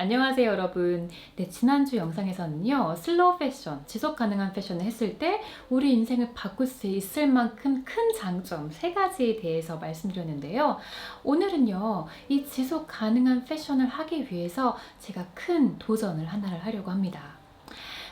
안녕하세요 여러분. 네, 지난주 영상에서는요 슬로우 패션, 지속 가능한 패션을 했을 때 우리 인생을 바꿀 수 있을 만큼 큰 장점 3가지에 대해서 말씀드렸는데요. 오늘은요 이 지속 가능한 패션을 하기 위해서 제가 큰 도전을 하나를 하려고 합니다.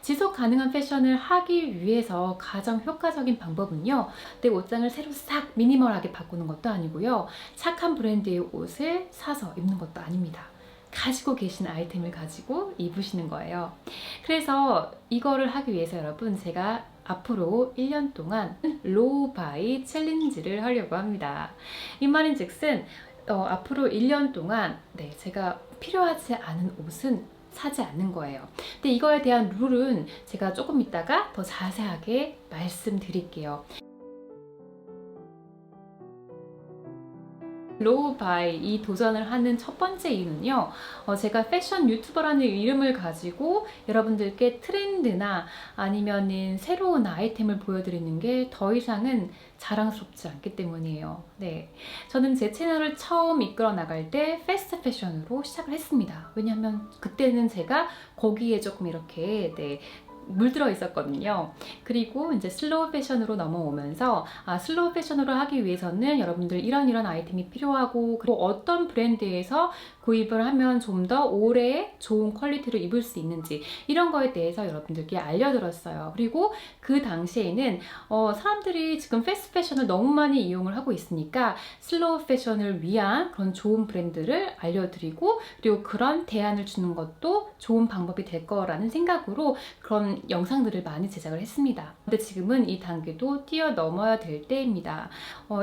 지속 가능한 패션을 하기 위해서 가장 효과적인 방법은요, 내 옷장을 새로 싹 미니멀하게 바꾸는 것도 아니고요, 착한 브랜드의 옷을 사서 입는 것도 아닙니다. 가지고 계신 아이템을 가지고 입으시는 거예요. 그래서 이거를 하기 위해서 여러분, 제가 앞으로 1년 동안 로우 바이 챌린지를 하려고 합니다. 이 말인 즉슨 앞으로 1년 동안 제가 필요하지 않은 옷은 사지 않는 거예요. 근데 이거에 대한 룰은 제가 조금 이따가 더 자세하게 말씀드릴게요. 로우 바이 이 도전을 하는 첫 번째 이유는요, 제가 패션 유튜버라는 이름을 가지고 여러분들께 트렌드나 아니면은 새로운 아이템을 보여드리는 게 더 이상은 자랑스럽지 않기 때문이에요. 네, 저는 제 채널을 처음 이끌어 나갈 때 패스트 패션으로 시작을 했습니다. 왜냐하면 그때는 제가 거기에 조금 이렇게 물들어 있었거든요. 그리고 이제 슬로우 패션으로 넘어오면서 슬로우 패션으로 하기 위해서는 여러분들 이런 아이템이 필요하고, 그리고 어떤 브랜드에서 구입을 하면 좀 더 오래 좋은 퀄리티로 입을 수 있는지, 이런 거에 대해서 여러분들께 알려드렸어요. 그리고 그 당시에는 사람들이 지금 패스트 패션을 너무 많이 이용을 하고 있으니까 슬로우 패션을 위한 그런 좋은 브랜드를 알려드리고, 그리고 그런 대안을 주는 것도 좋은 방법이 될 거라는 생각으로 그런 영상들을 많이 제작을 했습니다. 근데 지금은 이 단계도 뛰어넘어야 될 때입니다.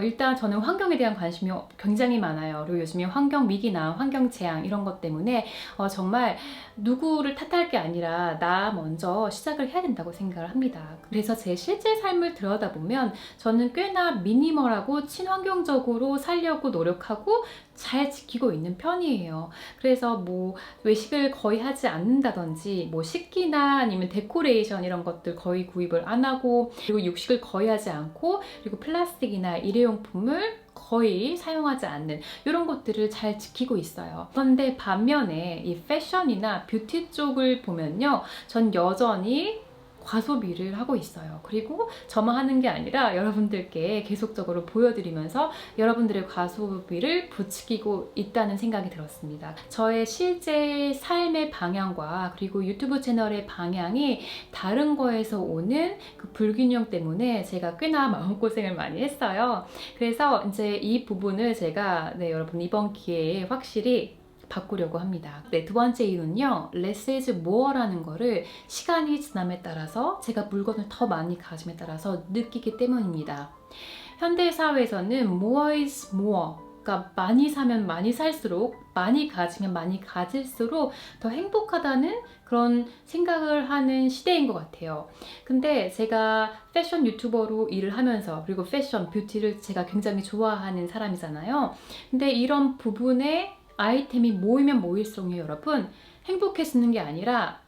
일단 저는 환경에 대한 관심이 굉장히 많아요. 그리고 요즘에 환경 위기나 환경 재앙 이런 것 때문에 정말 누구를 탓할 게 아니라 나 먼저 시작을 해야 된다고 생각을 합니다. 그래서 제 실제 삶을 들여다보면 저는 꽤나 미니멀하고 친환경적으로 살려고 노력하고 잘 지키고 있는 편이에요. 그래서 뭐 외식을 거의 하지 않는다든지, 뭐 식기나 아니면 데코레이션 이런 것들 거의 구입을 안 하고, 그리고 육식을 거의 하지 않고, 그리고 플라스틱이나 일회용품을 거의 사용하지 않는 이런 것들을 잘 지키고 있어요. 그런데 반면에 이 패션이나 뷰티 쪽을 보면요, 전 여전히 과소비를 하고 있어요. 그리고 저만 하는 게 아니라 여러분들께 계속적으로 보여드리면서 여러분들의 과소비를 부추기고 있다는 생각이 들었습니다. 저의 실제 삶의 방향과 그리고 유튜브 채널의 방향이 다른 거에서 오는 그 불균형 때문에 제가 꽤나 마음고생을 많이 했어요. 그래서 이제 이 부분을 제가 여러분 이번 기회에 확실히 바꾸려고 합니다. 두 번째 이유는요, less is more라는 거를 시간이 지남에 따라서 제가 물건을 더 많이 가짐에 따라서 느끼기 때문입니다. 현대 사회에서는 more is more, 그러니까 많이 사면 많이 살수록, 많이 가지면 많이 가질수록 더 행복하다는 그런 생각을 하는 시대인 것 같아요. 근데 제가 패션 유튜버로 일을 하면서, 그리고 패션, 뷰티를 제가 굉장히 좋아하는 사람이잖아요. 근데 이런 부분에 아이템이 모이면 모일수록 여러분, 행복해지는 게 아니라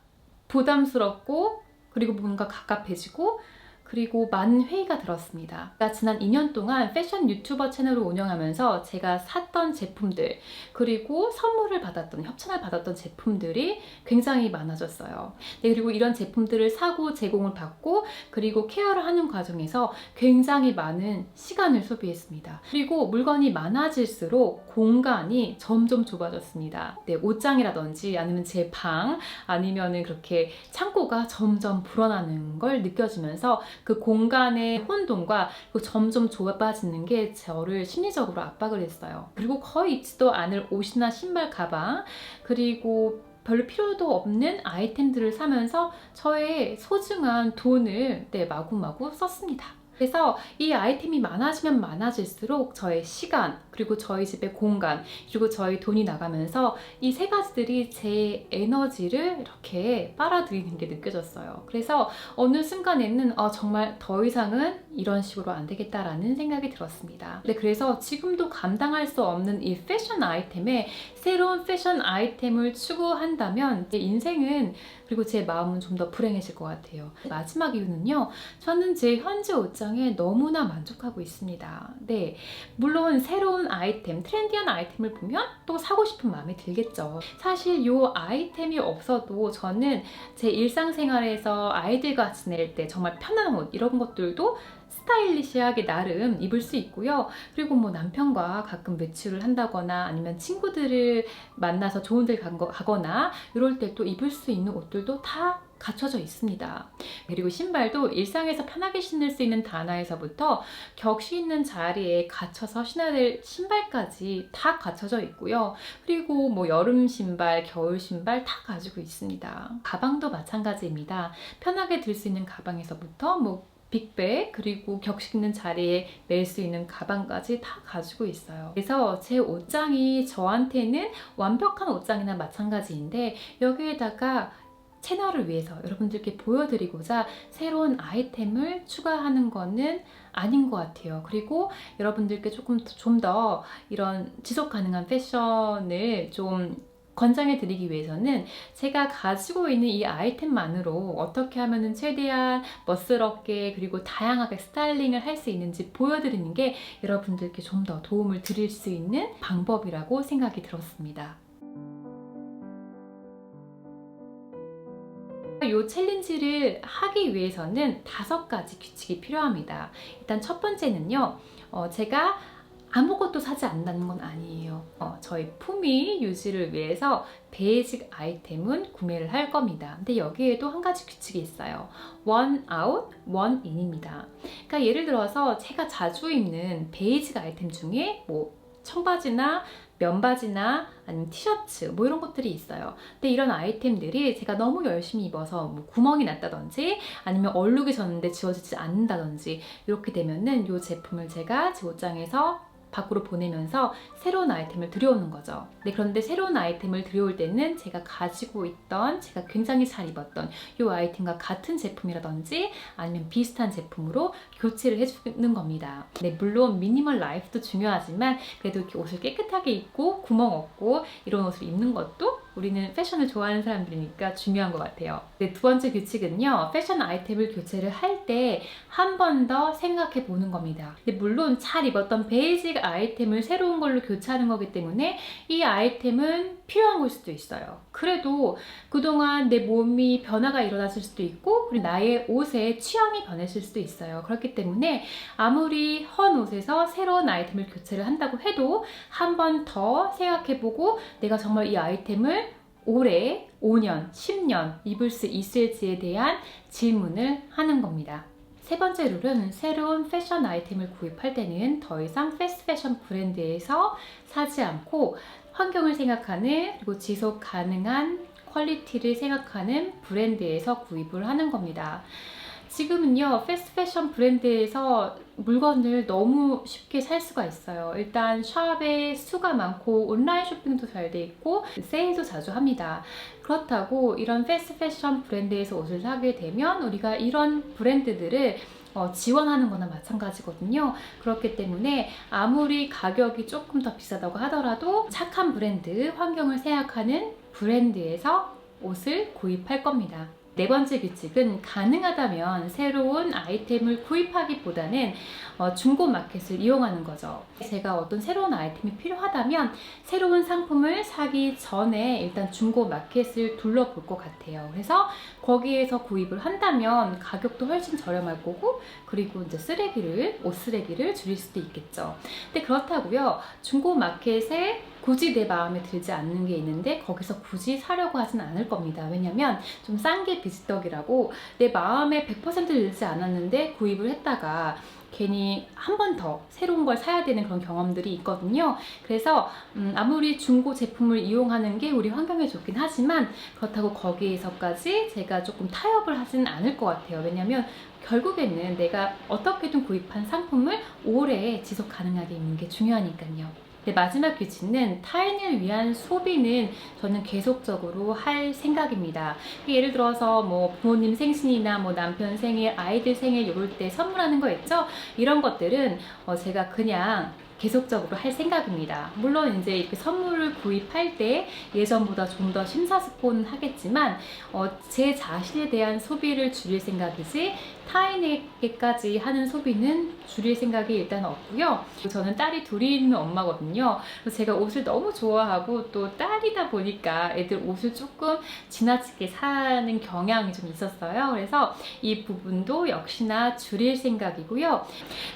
부담스럽고, 그리고 뭔가 갑갑해지고, 그리고 많은 회의가 들었습니다. 그러니까 지난 2년 동안 패션 유튜버 채널을 운영하면서 제가 샀던 제품들, 그리고 선물을 받았던, 협찬을 받았던 제품들이 굉장히 많아졌어요. 그리고 이런 제품들을 사고 제공을 받고, 그리고 케어를 하는 과정에서 굉장히 많은 시간을 소비했습니다. 그리고 물건이 많아질수록 공간이 점점 좁아졌습니다. 옷장이라든지 아니면 제 방, 아니면은 그렇게 창고가 점점 불어나는 걸 느껴지면서 그 공간의 혼돈과 점점 좁아지는 게 저를 심리적으로 압박을 했어요. 그리고 거의 입지도 않을 옷이나 신발, 가방, 그리고 별로 필요도 없는 아이템들을 사면서 저의 소중한 돈을 마구마구 썼습니다. 그래서 이 아이템이 많아지면 많아질수록 저의 시간, 그리고 저희 집의 공간, 그리고 저희 돈이 나가면서 이 3가지들이 제 에너지를 이렇게 빨아들이는 게 느껴졌어요. 그래서 어느 순간에는 정말 더 이상은 이런 식으로 안 되겠다라는 생각이 들었습니다. 그래서 지금도 감당할 수 없는 이 패션 아이템에 새로운 패션 아이템을 추구한다면 제 인생은, 그리고 제 마음은 좀 더 불행해질 것 같아요. 마지막 이유는요, 저는 제 현재 옷장 옷장에 너무나 만족하고 있습니다. 네, 물론 새로운 아이템, 트렌디한 아이템을 보면 또 사고 싶은 마음이 들겠죠. 사실 이 아이템이 없어도 저는 제 일상생활에서 아이들과 지낼 때 정말 편한 옷 이런 것들도 스타일리시하게 나름 입을 수 있고요. 그리고 뭐 남편과 가끔 외출을 한다거나 아니면 친구들을 만나서 좋은 데 가거나 이럴 때 또 입을 수 있는 옷들도 다 갖춰져 있습니다. 그리고 신발도 일상에서 편하게 신을 수 있는 단화에서부터 격시 있는 자리에 갖춰서 신어야 될 신발까지 다 갖춰져 있고요. 그리고 뭐 여름 신발, 겨울 신발 다 가지고 있습니다. 가방도 마찬가지입니다. 편하게 들 수 있는 가방에서부터 뭐 빅백 그리고 격식 있는 자리에 멜 수 있는 가방까지 다 가지고 있어요. 그래서 제 옷장이 저한테는 완벽한 옷장이나 마찬가지인데 여기에다가 채널을 위해서 여러분들께 보여드리고자 새로운 아이템을 추가하는 거는 아닌 것 같아요. 그리고 여러분들께 좀 더 이런 지속 가능한 패션을 좀 권장해 드리기 위해서는 제가 가지고 있는 이 아이템만으로 어떻게 하면 최대한 멋스럽게 그리고 다양하게 스타일링을 할 수 있는지 보여드리는 게 여러분들께 좀 더 도움을 드릴 수 있는 방법이라고 생각이 들었습니다. 이 챌린지를 하기 위해서는 5가지 규칙이 필요합니다. 일단 첫 번째는요, 제가 아무것도 사지 않는다는 건 아니에요. 저희 품위 유지를 위해서 베이직 아이템은 구매를 할 겁니다. 근데 여기에도 한 가지 규칙이 있어요. one out, one in입니다. 그러니까 예를 들어서 제가 자주 입는 베이직 아이템 중에 뭐 청바지나 면바지나 아니면 티셔츠 뭐 이런 것들이 있어요. 근데 이런 아이템들이 제가 너무 열심히 입어서 뭐 구멍이 났다든지 아니면 얼룩이 졌는데 지워지지 않는다든지 이렇게 되면은 이 제품을 제가 제 옷장에서 밖으로 보내면서 새로운 아이템을 들여오는 거죠. 네, 그런데 새로운 아이템을 들여올 때는 제가 가지고 있던 제가 굉장히 잘 입었던 이 아이템과 같은 제품이라든지 아니면 비슷한 제품으로 교체를 해주는 겁니다. 네, 물론 미니멀 라이프도 중요하지만 그래도 이렇게 옷을 깨끗하게 입고 구멍 없고 이런 옷을 입는 것도 우리는 패션을 좋아하는 사람들이니까 중요한 것 같아요. 네, 두 번째 규칙은요, 패션 아이템을 교체를 할 때 한 번 더 생각해 보는 겁니다. 근데 물론 잘 입었던 베이직 아이템을 새로운 걸로 교체하는 거기 때문에 이 아이템은 필요한 걸 수도 있어요. 그래도 그동안 내 몸이 변화가 일어났을 수도 있고 그리고 나의 옷의 취향이 변했을 수도 있어요. 그렇기 때문에 아무리 헌 옷에서 새로운 아이템을 교체를 한다고 해도 한 번 더 생각해보고 내가 정말 이 아이템을 오래 5년, 10년 입을 수 있을지에 대한 질문을 하는 겁니다. 세 번째 룰은 새로운 패션 아이템을 구입할 때는 더 이상 패스트 패션 브랜드에서 사지 않고 환경을 생각하는 그리고 지속 가능한 퀄리티를 생각하는 브랜드에서 구입을 하는 겁니다. 지금은요, 패스트 패션 브랜드에서 물건을 너무 쉽게 살 수가 있어요. 일단 샵에 수가 많고 온라인 쇼핑도 잘 돼 있고 세일도 자주 합니다. 그렇다고 이런 패스트 패션 브랜드에서 옷을 사게 되면 우리가 이런 브랜드들을 지원하는 거나 마찬가지거든요. 그렇기 때문에 아무리 가격이 조금 더 비싸다고 하더라도 착한 브랜드, 환경을 생각하는 브랜드에서 옷을 구입할 겁니다. 네 번째 규칙은 가능하다면 새로운 아이템을 구입하기보다는 중고 마켓을 이용하는 거죠. 제가 어떤 새로운 아이템이 필요하다면 새로운 상품을 사기 전에 일단 중고 마켓을 둘러볼 것 같아요. 그래서 거기에서 구입을 한다면 가격도 훨씬 저렴할 거고 그리고 이제 옷 쓰레기를 줄일 수도 있겠죠. 근데 그렇다고요. 중고 마켓에 굳이 내 마음에 들지 않는 게 있는데 거기서 굳이 사려고 하진 않을 겁니다. 왜냐면 좀 싼 게 비지떡이라고 내 마음에 100% 들지 않았는데 구입을 했다가 괜히 한 번 더 새로운 걸 사야 되는 그런 경험들이 있거든요. 그래서 아무리 중고 제품을 이용하는 게 우리 환경에 좋긴 하지만 그렇다고 거기에서까지 제가 조금 타협을 하진 않을 것 같아요. 왜냐면 결국에는 내가 어떻게든 구입한 상품을 오래 지속 가능하게 입는 게 중요하니까요. 네, 마지막 규칙은 타인을 위한 소비는 저는 계속적으로 할 생각입니다. 예를 들어서 뭐 부모님 생신이나 뭐 남편 생일, 아이들 생일 이럴 때 선물하는 거 있죠? 이런 것들은 제가 그냥 계속적으로 할 생각입니다. 물론 이제 이렇게 선물을 구입할 때 예전보다 좀 더 심사숙고는 하겠지만 제 자신에 대한 소비를 줄일 생각이지 타인에게까지 하는 소비는 줄일 생각이 일단 없고요. 저는 딸이 둘이 있는 엄마거든요. 그래서 제가 옷을 너무 좋아하고 또 딸이다 보니까 애들 옷을 조금 지나치게 사는 경향이 좀 있었어요. 그래서 이 부분도 역시나 줄일 생각이고요.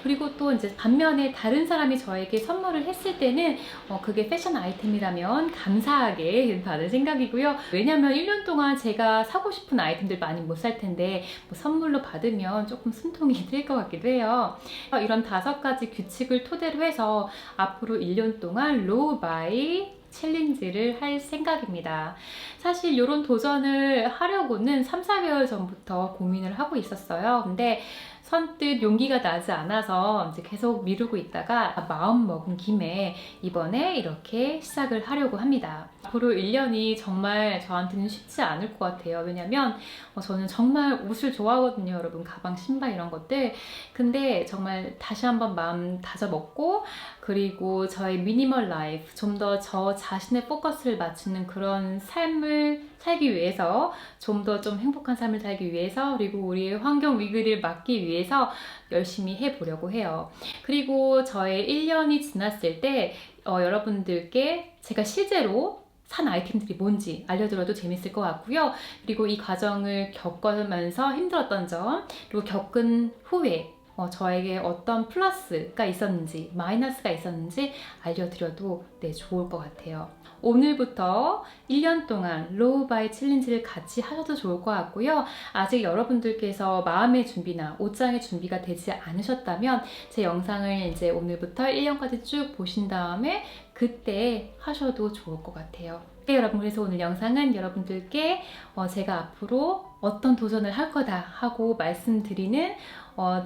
그리고 또 이제 반면에 다른 사람이 저에게 선물을 했을 때는 그게 패션 아이템이라면 감사하게 받을 생각이고요. 왜냐면 1년 동안 제가 사고 싶은 아이템들 많이 못 살 텐데 뭐 선물로 받으면 조금 숨통이 트일 것 같기도 해요. 이런 5가지 규칙을 토대로 해서 앞으로 1년 동안 로우 바이 챌린지를 할 생각입니다. 사실 이런 도전을 하려고는 3, 4개월 전부터 고민을 하고 있었어요. 근데 선뜻 용기가 나지 않아서 이제 계속 미루고 있다가 마음 먹은 김에 이번에 이렇게 시작을 하려고 합니다. 앞으로 1년이 정말 저한테는 쉽지 않을 것 같아요. 왜냐면 저는 정말 옷을 좋아하거든요, 여러분. 가방, 신발 이런 것들. 근데 정말 다시 한번 마음 다져먹고 그리고 저의 미니멀 라이프, 좀 더 저 자신의 포커스를 맞추는 그런 삶을 살기 위해서, 좀 더 좀 행복한 삶을 살기 위해서, 그리고 우리의 환경 위기를 막기 위해서 열심히 해보려고 해요. 그리고 저의 1년이 지났을 때 여러분들께 제가 실제로 산 아이템들이 뭔지 알려드려도 재밌을 것 같고요. 그리고 이 과정을 겪으면서 힘들었던 점, 그리고 겪은 후에 저에게 어떤 플러스가 있었는지 마이너스가 있었는지 알려드려도 좋을 것 같아요. 오늘부터 1년 동안 로우 바이 챌린지를 같이 하셔도 좋을 것 같고요. 아직 여러분들께서 마음의 준비나 옷장의 준비가 되지 않으셨다면 제 영상을 이제 오늘부터 1년까지 쭉 보신 다음에 그때 하셔도 좋을 것 같아요. 네, 여러분, 그래서 오늘 영상은 여러분들께 제가 앞으로 어떤 도전을 할 거다 하고 말씀드리는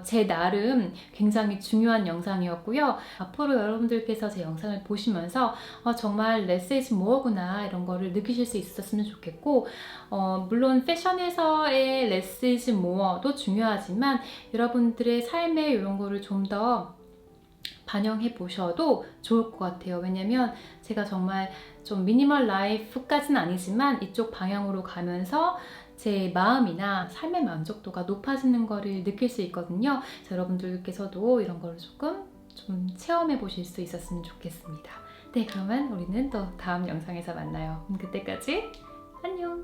제 나름 굉장히 중요한 영상이었고요. 앞으로 여러분들께서 제 영상을 보시면서 정말 less is more구나 이런 거를 느끼실 수 있었으면 좋겠고, 물론 패션에서의 less is more도 중요하지만 여러분들의 삶에 이런 거를 좀 더 반영해 보셔도 좋을 것 같아요. 왜냐면 제가 정말 좀 미니멀 라이프까지는 아니지만 이쪽 방향으로 가면서 제 마음이나 삶의 만족도가 높아지는 거를 느낄 수 있거든요. 그래서 여러분들께서도 이런 거를 조금 좀 체험해 보실 수 있었으면 좋겠습니다. 네, 그러면 우리는 또 다음 영상에서 만나요. 그때까지 안녕!